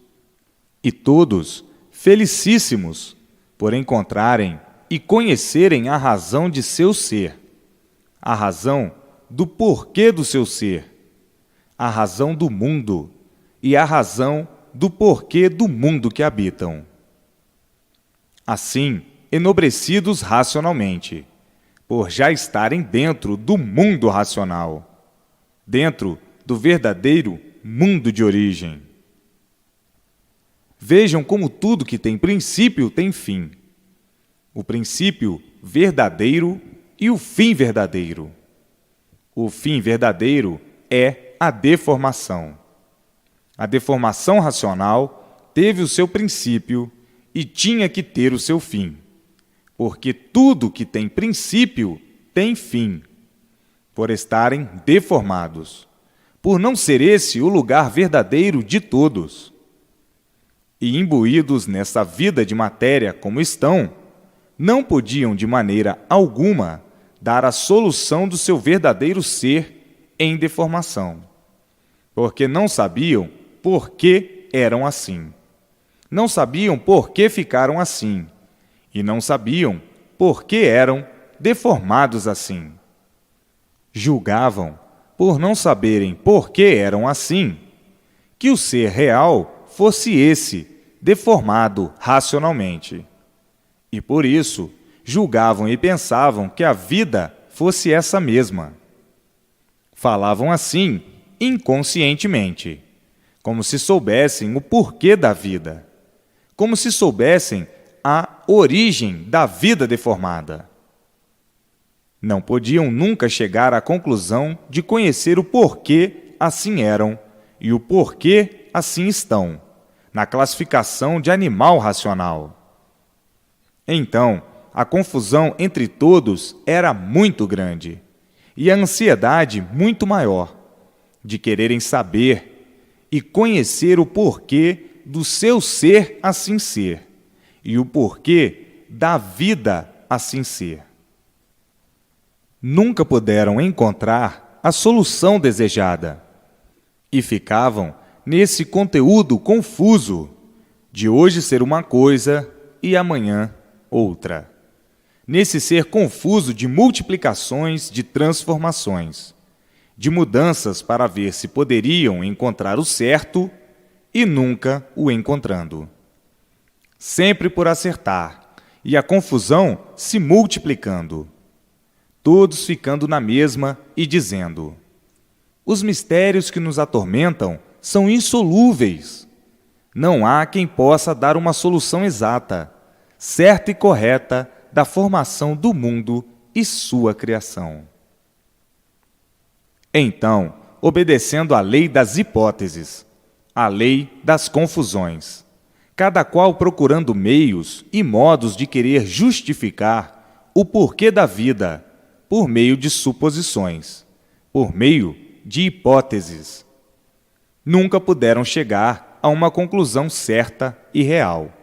e todos felicíssimos por encontrarem e conhecerem a razão de seu ser, a razão do porquê do seu ser, a razão do mundo e a razão do porquê do mundo que habitam. Assim, enobrecidos racionalmente, por já estarem dentro do mundo racional, dentro do verdadeiro mundo de origem. Vejam como tudo que tem princípio tem fim. O princípio verdadeiro e o fim verdadeiro. O fim verdadeiro é a deformação. A deformação racional teve o seu princípio e tinha que ter o seu fim, porque tudo que tem princípio tem fim, por estarem deformados, por não ser esse o lugar verdadeiro de todos. E imbuídos nessa vida de matéria como estão, não podiam de maneira alguma dar a solução do seu verdadeiro ser em deformação, porque não sabiam por que eram assim, não sabiam por que ficaram assim, e não sabiam por que eram deformados assim. Julgavam, por não saberem por que eram assim, que o ser real fosse esse, deformado racionalmente. E por isso, julgavam e pensavam que a vida fosse essa mesma. Falavam assim, inconscientemente, como se soubessem o porquê da vida, como se soubessem a origem da vida deformada. Não podiam nunca chegar à conclusão de conhecer o porquê assim eram e o porquê assim estão, na classificação de animal racional. Então, a confusão entre todos era muito grande e a ansiedade muito maior, de quererem saber e conhecer o porquê do seu ser assim ser e o porquê da vida assim ser. Nunca puderam encontrar a solução desejada e ficavam nesse conteúdo confuso de hoje ser uma coisa e amanhã outra. Nesse ser confuso de multiplicações, de transformações, de mudanças para ver se poderiam encontrar o certo e nunca o encontrando. Sempre por acertar, e a confusão se multiplicando. Todos ficando na mesma e dizendo: os mistérios que nos atormentam são insolúveis. Não há quem possa dar uma solução exata, certa e correta da formação do mundo e sua criação. Então, obedecendo à lei das hipóteses, à lei das confusões, cada qual procurando meios e modos de querer justificar o porquê da vida por meio de suposições, por meio de hipóteses, nunca puderam chegar a uma conclusão certa e real.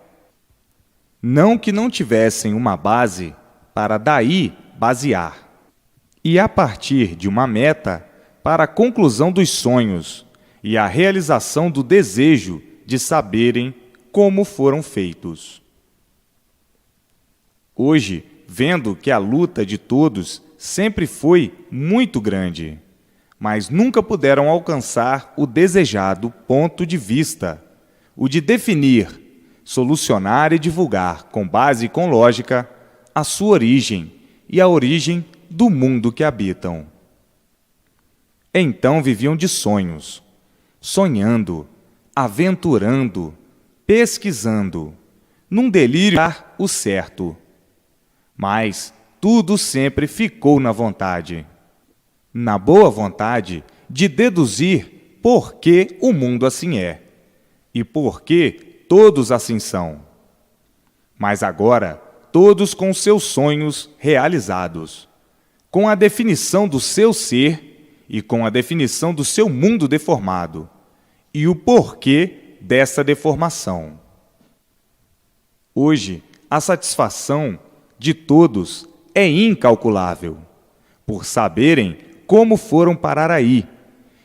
Não que não tivessem uma base para daí basear, e a partir de uma meta para a conclusão dos sonhos e a realização do desejo de saberem como foram feitos. Hoje, vendo que a luta de todos sempre foi muito grande, mas nunca puderam alcançar o desejado ponto de vista, o de definir, solucionar e divulgar, com base e com lógica, a sua origem e a origem do mundo que habitam. Então viviam de sonhos, sonhando, aventurando, pesquisando, num delírio o certo. Mas tudo sempre ficou na vontade, na boa vontade de deduzir por que o mundo assim é e por que todos assim são. Mas agora, todos com seus sonhos realizados, com a definição do seu ser e com a definição do seu mundo deformado e o porquê dessa deformação. Hoje, a satisfação de todos é incalculável, por saberem como foram parar aí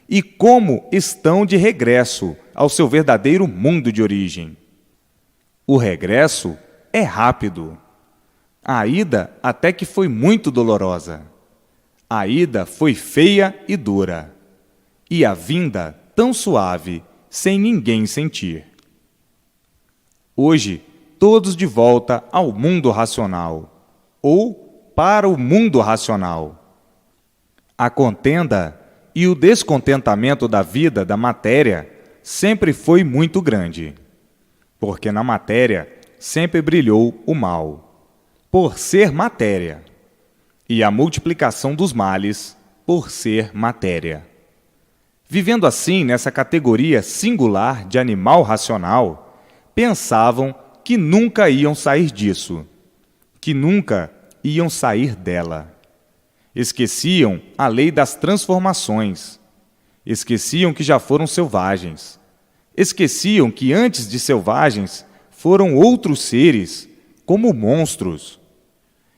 e como estão de regresso ao seu verdadeiro mundo de origem. O regresso é rápido. A ida até que foi muito dolorosa. A ida foi feia e dura. E a vinda tão suave, sem ninguém sentir. Hoje, todos de volta ao mundo racional, ou para o mundo racional. A contenda e o descontentamento da vida, da matéria, sempre foi muito grande, porque na matéria sempre brilhou o mal, por ser matéria, e a multiplicação dos males, por ser matéria. Vivendo assim, nessa categoria singular de animal racional, pensavam que nunca iam sair disso, que nunca iam sair dela. Esqueciam a lei das transformações. Esqueciam que já foram selvagens. Esqueciam que antes de selvagens foram outros seres, como monstros.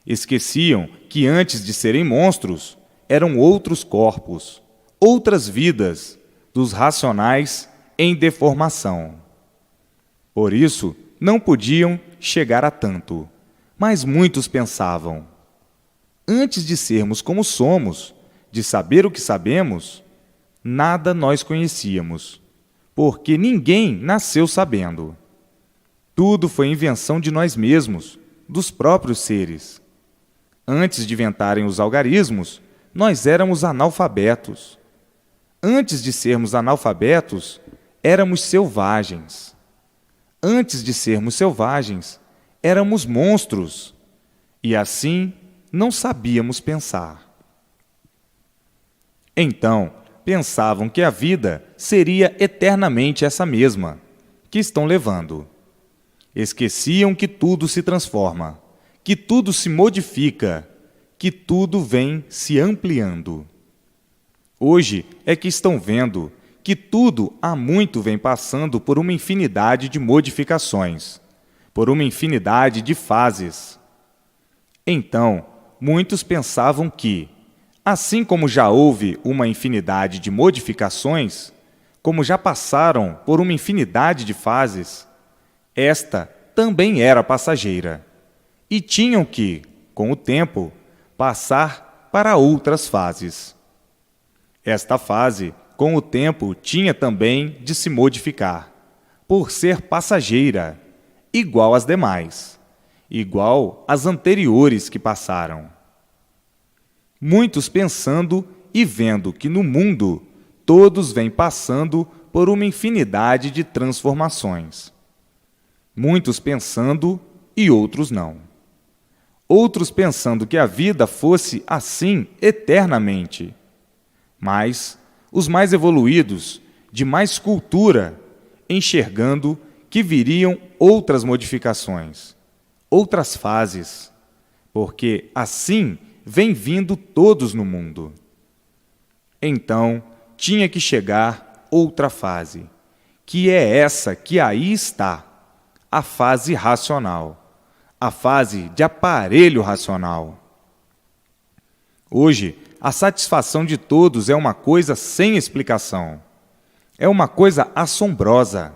Esqueciam que antes de serem monstros eram outros corpos, outras vidas dos racionais em deformação. Por isso, não podiam chegar a tanto. Mas muitos pensavam: antes de sermos como somos, de saber o que sabemos, nada nós conhecíamos, porque ninguém nasceu sabendo. Tudo foi invenção de nós mesmos, dos próprios seres. Antes de inventarem os algarismos, nós éramos analfabetos. Antes de sermos analfabetos, éramos selvagens. Antes de sermos selvagens, éramos monstros. E assim, não sabíamos pensar. Então, pensavam que a vida seria eternamente essa mesma, que estão levando. Esqueciam que tudo se transforma, que tudo se modifica, que tudo vem se ampliando. Hoje é que estão vendo que tudo há muito vem passando por uma infinidade de modificações, por uma infinidade de fases. Então, muitos pensavam que, assim como já houve uma infinidade de modificações, como já passaram por uma infinidade de fases, esta também era passageira, e tinham que, com o tempo, passar para outras fases. Esta fase, com o tempo, tinha também de se modificar, por ser passageira, igual às demais, igual às anteriores que passaram. Muitos pensando e vendo que no mundo todos vêm passando por uma infinidade de transformações. Muitos pensando e outros não. Outros pensando que a vida fosse assim eternamente. Mas os mais evoluídos, de mais cultura, enxergando que viriam outras modificações, outras fases, porque assim vem vindo todos no mundo. Então, tinha que chegar outra fase, que é essa que aí está, a fase racional, a fase de aparelho racional. Hoje, a satisfação de todos é uma coisa sem explicação. É uma coisa assombrosa,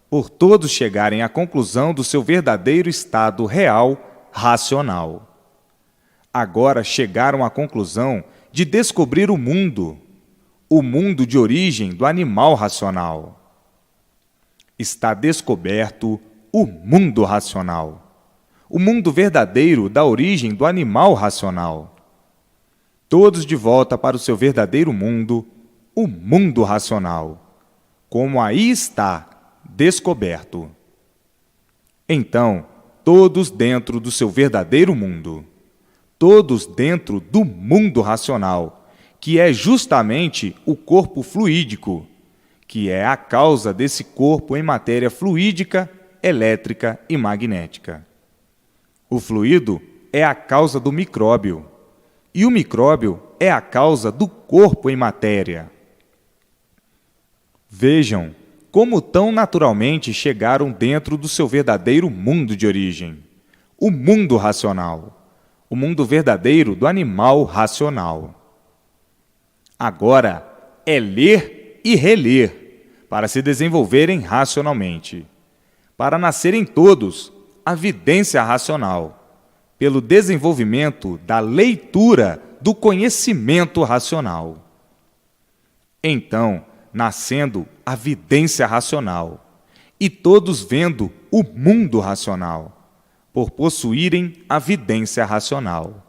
por todos chegarem à conclusão do seu verdadeiro estado real, racional. Agora chegaram à conclusão de descobrir o mundo de origem do animal racional. Está descoberto o mundo racional, o mundo verdadeiro da origem do animal racional. Todos de volta para o seu verdadeiro mundo, o mundo racional, como aí está, descoberto. Então, todos dentro do seu verdadeiro mundo, todos dentro do mundo racional, que é justamente o corpo fluídico, que é a causa desse corpo em matéria fluídica, elétrica e magnética. O fluido é a causa do micróbio, e o micróbio é a causa do corpo em matéria. Vejam como tão naturalmente chegaram dentro do seu verdadeiro mundo de origem, o mundo racional, o mundo verdadeiro do animal racional. Agora é ler e reler para se desenvolverem racionalmente, para nascerem todos a vidência racional, pelo desenvolvimento da leitura do conhecimento racional. Então, nascendo a vidência racional, e todos vendo o mundo racional, por possuírem a vidência racional.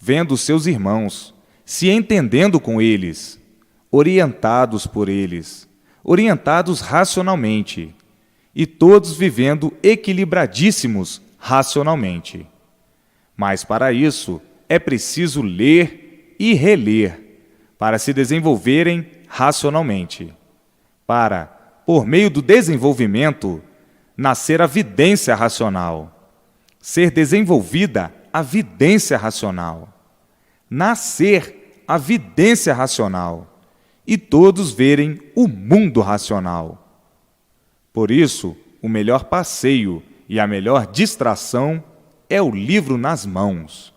Vendo seus irmãos, se entendendo com eles, orientados por eles, orientados racionalmente, e todos vivendo equilibradíssimos racionalmente. Mas para isso é preciso ler e reler, para se desenvolverem racionalmente, para, por meio do desenvolvimento, nascer a vidência racional, ser desenvolvida a vidência racional, nascer a vidência racional e todos verem o mundo racional. Por isso, o melhor passeio e a melhor distração é o livro nas mãos.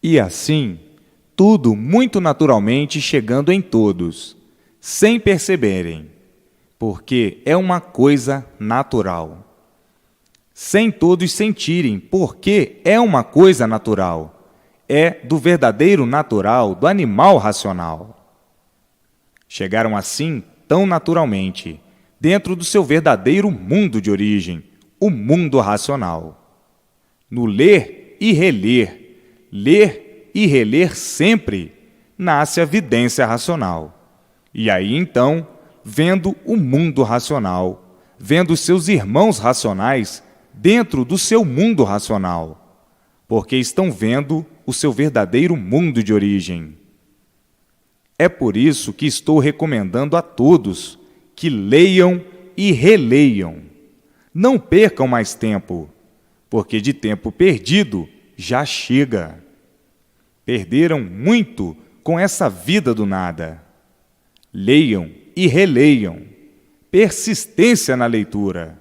E assim, tudo muito naturalmente chegando em todos, sem perceberem, porque é uma coisa natural. Sem todos sentirem, porque é uma coisa natural. É do verdadeiro natural do animal racional. Chegaram assim tão naturalmente, dentro do seu verdadeiro mundo de origem, o mundo racional. No ler e reler sempre, nasce a vidência racional. E aí, então, vendo o mundo racional, vendo seus irmãos racionais dentro do seu mundo racional, porque estão vendo o seu verdadeiro mundo de origem. É por isso que estou recomendando a todos que leiam e releiam. Não percam mais tempo, porque de tempo perdido já chega. Perderam muito com essa vida do nada. Leiam e releiam. Persistência na leitura.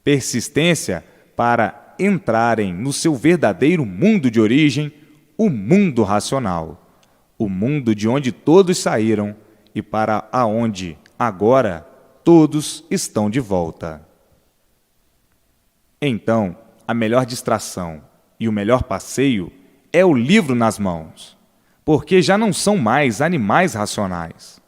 Persistência para entrarem no seu verdadeiro mundo de origem, o mundo racional. O mundo de onde todos saíram e para aonde, agora, todos estão de volta. Então, a melhor distração e o melhor passeio é o livro nas mãos, porque já não são mais animais racionais.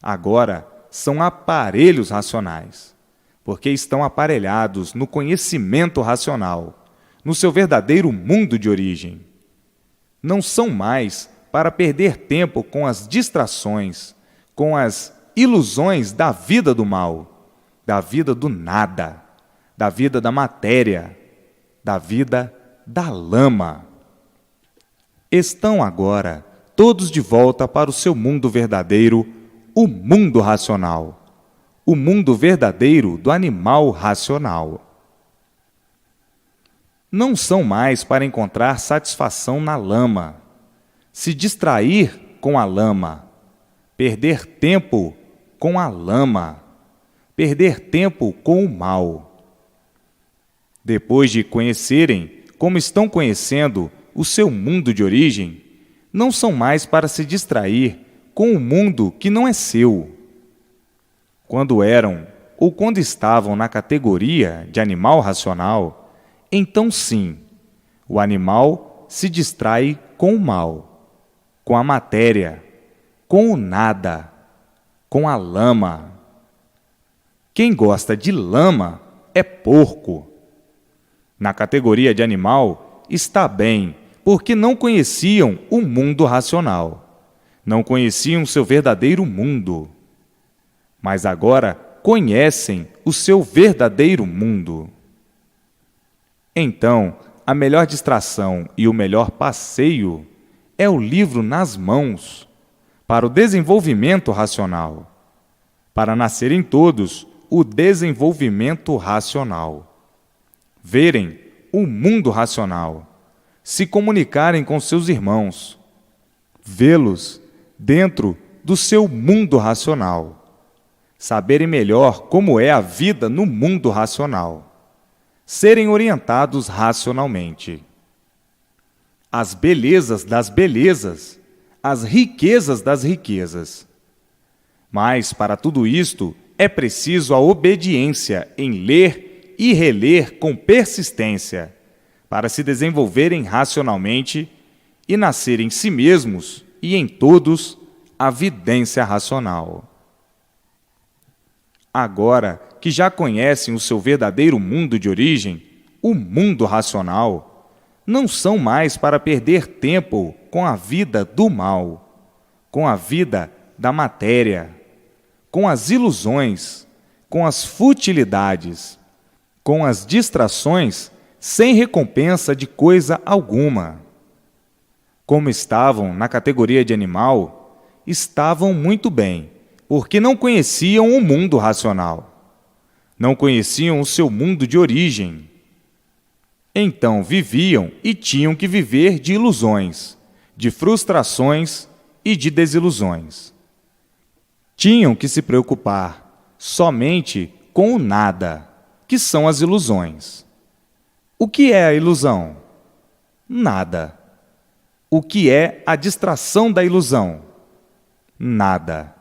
Agora, são aparelhos racionais, porque estão aparelhados no conhecimento racional, no seu verdadeiro mundo de origem. Não são mais para perder tempo com as distrações, com as ilusões da vida do mal, da vida do nada, da vida da matéria, da vida da lama. Estão agora todos de volta para o seu mundo verdadeiro, o mundo racional, o mundo verdadeiro do animal racional. Não são mais para encontrar satisfação na lama, se distrair com a lama, perder tempo com a lama, perder tempo com o mal. Depois de conhecerem como estão conhecendo o seu mundo de origem, não são mais para se distrair com o mundo que não é seu. Quando eram ou quando estavam na categoria de animal racional, então sim, o animal se distrai com o mal, com a matéria, com o nada, com a lama. Quem gosta de lama é porco. Na categoria de animal está bem, porque não conheciam o mundo racional, não conheciam seu verdadeiro mundo. Mas agora conhecem o seu verdadeiro mundo. Então, a melhor distração e o melhor passeio é o livro nas mãos, para o desenvolvimento racional, para nascerem todos o desenvolvimento racional. Verem o mundo racional, se comunicarem com seus irmãos, vê-los dentro do seu mundo racional, saberem melhor como é a vida no mundo racional, serem orientados racionalmente. As belezas das belezas, as riquezas das riquezas. Mas, para tudo isto, é preciso a obediência em ler e reler com persistência, para se desenvolverem racionalmente e nascer em si mesmos e em todos a vidência racional. Agora que já conhecem o seu verdadeiro mundo de origem, o mundo racional, não são mais para perder tempo com a vida do mal, com a vida da matéria, com as ilusões, com as futilidades, com as distrações sem recompensa de coisa alguma. Como estavam na categoria de animal, estavam muito bem, porque não conheciam o mundo racional, não conheciam o seu mundo de origem. Então viviam e tinham que viver de ilusões, de frustrações e de desilusões. Tinham que se preocupar somente com o nada, que são as ilusões. O que é a ilusão? Nada. O que é a distração da ilusão? Nada.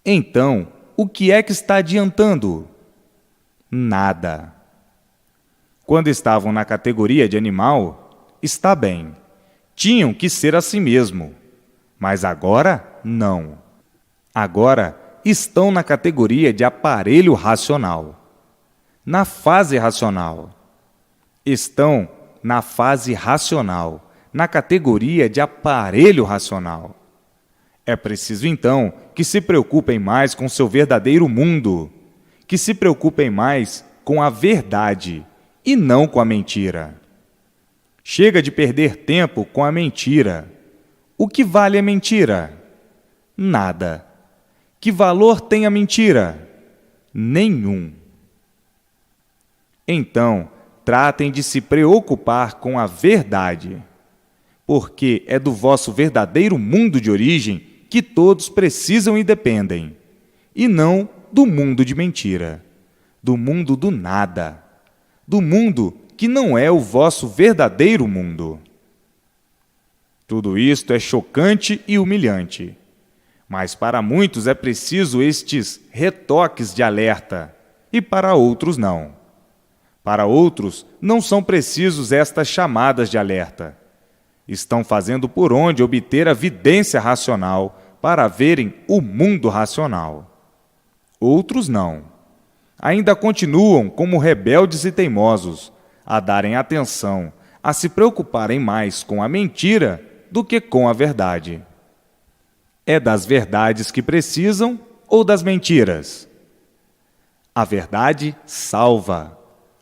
Então, o que é que está adiantando? Nada. Quando estavam na categoria de animal, está bem. Tinham que ser assim mesmo. Mas agora, não. Agora, estão na categoria de aparelho racional. Na fase racional. Estão na fase racional, na categoria de aparelho racional. É preciso, então, que se preocupem mais com seu verdadeiro mundo, que se preocupem mais com a verdade, e não com a mentira. Chega de perder tempo com a mentira. O que vale a mentira? Nada. Que valor tem a mentira? Nenhum. Então, tratem de se preocupar com a verdade, porque é do vosso verdadeiro mundo de origem que todos precisam e dependem, e não do mundo de mentira, do mundo do nada, do mundo que não é o vosso verdadeiro mundo. Tudo isto é chocante e humilhante, mas para muitos é preciso estes retoques de alerta, e para outros não. Para outros, não são precisos estas chamadas de alerta. Estão fazendo por onde obter a vidência racional para verem o mundo racional. Outros não. Ainda continuam como rebeldes e teimosos, a darem atenção, a se preocuparem mais com a mentira do que com a verdade. É das verdades que precisam ou das mentiras? A verdade salva,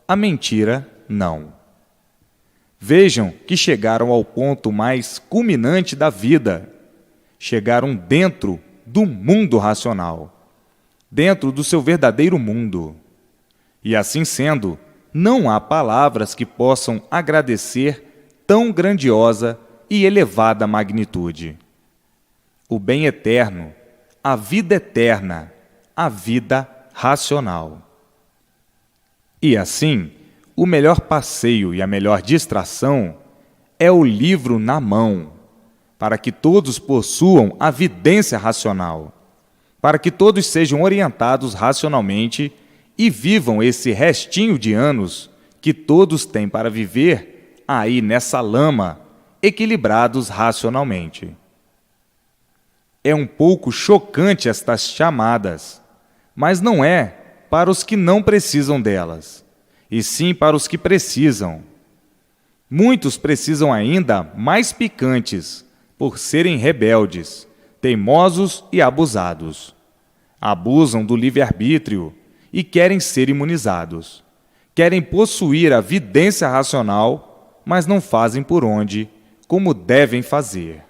a mentira não. Vejam que chegaram ao ponto mais culminante da vida. Chegaram dentro do mundo racional, dentro do seu verdadeiro mundo. E assim sendo, não há palavras que possam agradecer tão grandiosa e elevada magnitude. O bem eterno, a vida eterna, a vida racional. E assim, o melhor passeio e a melhor distração é o livro na mão, para que todos possuam a vidência racional, para que todos sejam orientados racionalmente e vivam esse restinho de anos que todos têm para viver aí nessa lama, equilibrados racionalmente. É um pouco chocante estas chamadas, mas não é para os que não precisam delas, e sim para os que precisam. Muitos precisam ainda mais picantes, por serem rebeldes, teimosos e abusados. Abusam do livre-arbítrio e querem ser imunizados. Querem possuir a vidência racional, mas não fazem por onde, como devem fazer.